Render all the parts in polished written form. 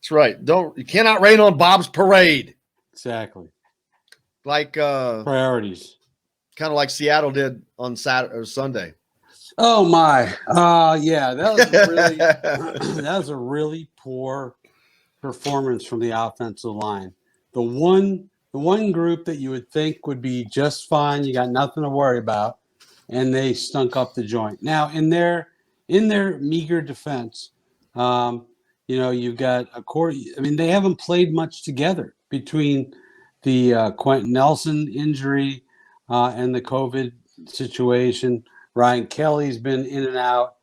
That's right. You cannot rain on Bob's parade. Exactly. Like priorities. Kind of like Seattle did on Saturday or Sunday. Oh my. Yeah, that was really that was a really poor performance from the offensive line. The one group that you would think would be just fine, you got nothing to worry about, and they stunk up the joint. Now in their meager defense, you've got a core. I mean, they haven't played much together between the Quentin Nelson injury and the COVID situation. Ryan Kelly's been in and out.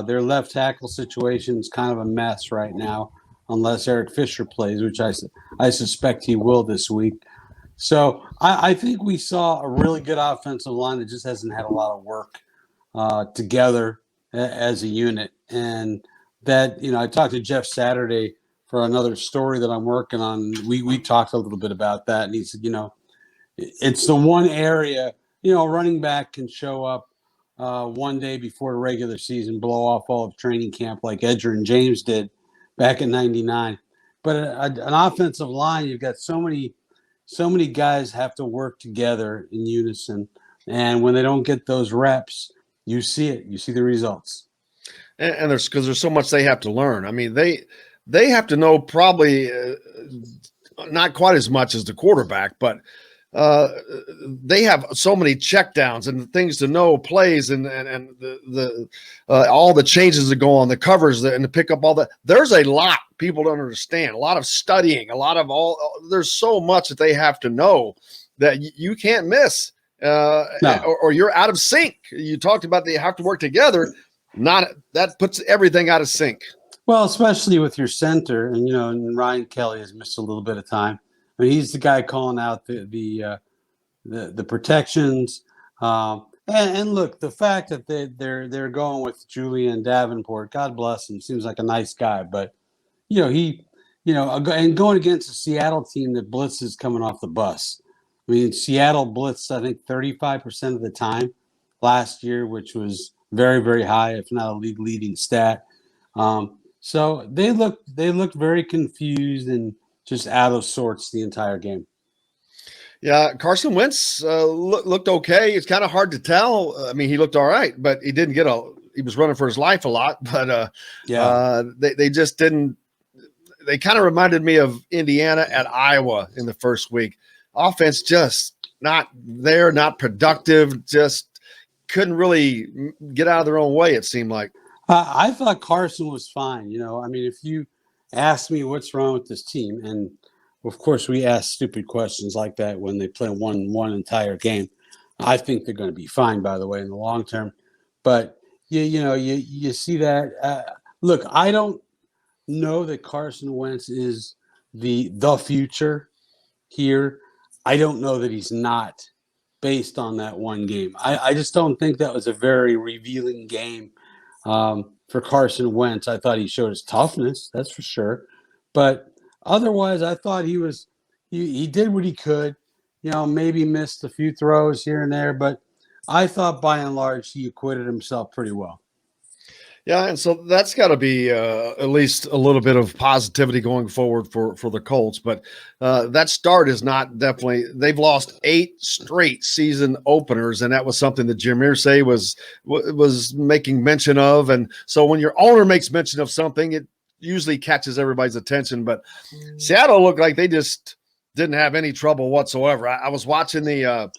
Their left tackle situation is kind of a mess right now, unless Eric Fisher plays, which I suspect he will this week. So I think we saw a really good offensive line that just hasn't had a lot of work together as a unit. And that, I talked to Jeff Saturday for another story that I'm working on. We talked a little bit about that, and he said, it's the one area, running back can show up one day before the regular season, blow off all of training camp like Edgerrin James did back in '99. But an offensive line, you've got so many guys have to work together in unison, and when they don't get those reps, you see it. You see the results. And there's so much they have to learn. I mean, they have to know probably not quite as much as the quarterback, but they have so many checkdowns and things to know, plays and the all the changes that go on, the covers and to pick up all that. There's a lot people don't understand, a lot of studying, there's so much that they have to know that you can't miss no. or you're out of sync. You talked about they have to work together. That puts everything out of sync. Well, especially with your center, and Ryan Kelly has missed a little bit of time. I mean, he's the guy calling out the protections, and look, the fact that they're going with Julian Davenport, God bless him, seems like a nice guy, but and going against a Seattle team that blitzes coming off the bus. I mean, Seattle blitzed, I think, 35% of the time last year, which was very, very high, if not a league leading stat. So they looked very confused and just out of sorts the entire game. Yeah, Carson Wentz looked okay. It's kind of hard to tell. I mean, he looked all right, but he didn't he was running for his life a lot. But they just didn't. They kind of reminded me of Indiana at Iowa in the first week. Offense just not there, not productive. Just couldn't really get out of their own way. It seemed like. I thought Carson was fine. I mean, if you ask me what's wrong with this team, and of course we ask stupid questions like that when they play one entire game, I think they're going to be fine, by the way, in the long term. But you see that. Look, I don't know that Carson Wentz is the future here. I don't know that he's not, based on that one game. I just don't think that was a very revealing game for Carson Wentz. I thought he showed his toughness, that's for sure. But otherwise, I thought he did what he could. Maybe missed a few throws here and there, but I thought by and large he acquitted himself pretty well. Yeah, and so that's got to be at least a little bit of positivity going forward for the Colts. But that start is not definitely – they've lost 8 straight season openers, and that was something that Jim Irsay was making mention of. And so when your owner makes mention of something, it usually catches everybody's attention. But Seattle looked like they just didn't have any trouble whatsoever. I was watching the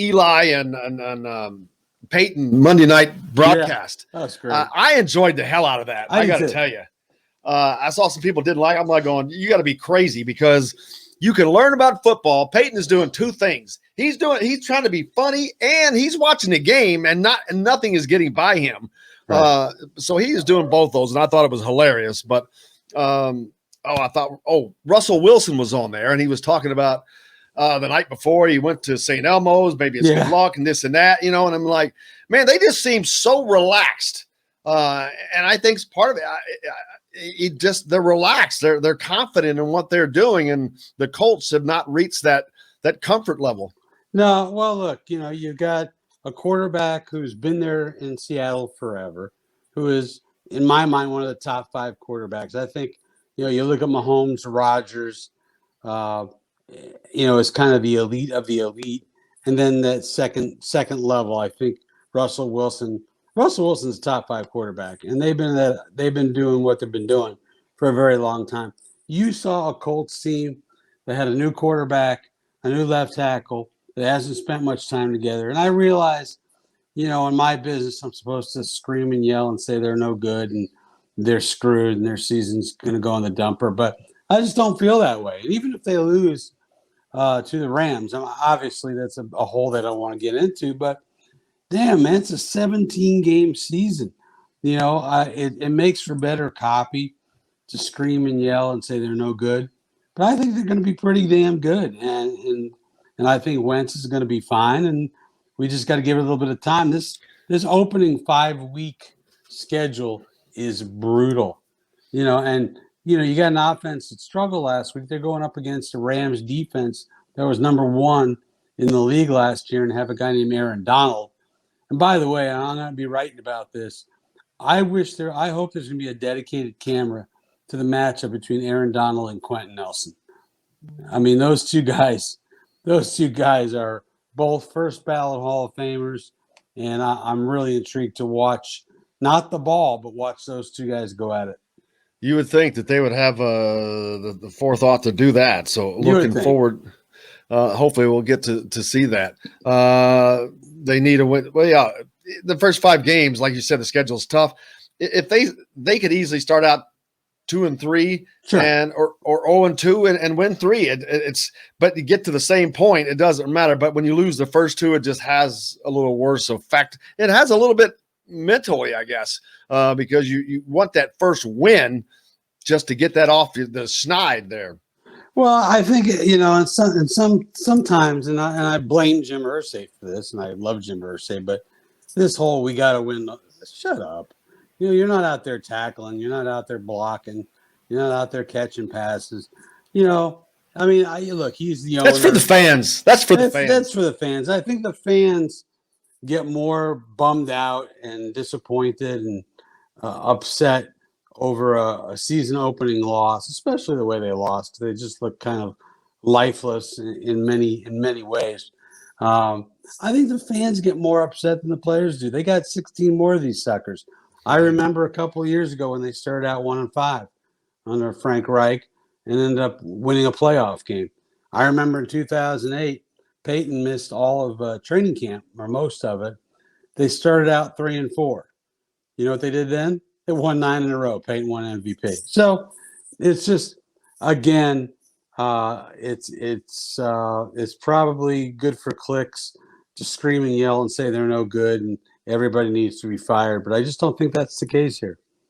Eli and Peyton Monday night broadcast. Yeah, that's great. I enjoyed the hell out of that. I got to tell you. I saw some people didn't like it. I'm like going, you got to be crazy because you can learn about football. Peyton is doing 2 things. He's trying to be funny and he's watching the game and nothing is getting by him. Right. So he is doing both those, and I thought it was hilarious. But Russell Wilson was on there and he was talking about the night before he went to St. Elmo's, maybe it's good luck and this and that, and I'm like, man, they just seem so relaxed. And I think part of it, they're relaxed. They're confident in what they're doing. And the Colts have not reached that comfort level. No, well, look, you've got a quarterback who's been there in Seattle forever, who is, in my mind, one of the top 5 quarterbacks. I think You look at Mahomes, Rodgers, uh, is kind of the elite of the elite, and then that second level. I think Russell Wilson. Russell Wilson's a top 5 quarterback, and they've been doing what they've been doing for a very long time. You saw a Colts team that had a new quarterback, a new left tackle that hasn't spent much time together, and I realize, in my business, I'm supposed to scream and yell and say they're no good and they're screwed and their season's going to go in the dumper, but I just don't feel that way. And even if they lose to the Rams, obviously that's a hole that I don't want to get into, but damn, man, it's a 17-game season. It makes for better copy to scream and yell and say they're no good. But I think they're going to be pretty damn good. And I think Wentz is going to be fine. And we just got to give it a little bit of time. This opening 5-week schedule is brutal. You got an offense that struggled last week. They're going up against a Rams defense that was number 1 in the league last year and have a guy named Aaron Donald. And by the way, I'm going to be writing about this. I hope there's going to be a dedicated camera to the matchup between Aaron Donald and Quentin Nelson. I mean, those two guys are both first ballot Hall of Famers, and I'm really intrigued to watch, not the ball, but watch those two guys go at it. You would think that they would have the forethought to do that. So looking forward, hopefully we'll get to see that. They need a win. Well, yeah, the first 5 games, like you said, the schedule's tough. If they could easily start out 2-3, sure, or 0-2 and win 3. But you get to the same point, it doesn't matter. But when you lose the first 2, it just has a little worse effect. It has a little bit mentally, I guess, because you want that first win just to get that off the schneid there. Well, I think sometimes, and I blame Jim Irsay for this, and I love Jim Irsay, but this whole we got to win. Shut up. You're not out there tackling. You're not out there blocking. You're not out there catching passes. I mean, look, he's the owner. That's for the fans. That's for the fans. I think the fans get more bummed out and disappointed and upset over a season opening loss, especially the way they lost. They just look kind of lifeless in many ways. I think the fans get more upset than the players do. They got 16 more of these suckers. I remember a couple of years ago when they started out 1-5 under Frank Reich and ended up winning a playoff game. I remember in 2008, Peyton missed all of training camp, or most of it. They started out 3-4. You know what they did then? They won 9 in a row. Peyton won MVP. So it's just, again, it's probably good for clicks to scream and yell and say they're no good and everybody needs to be fired. But I just don't think that's the case here.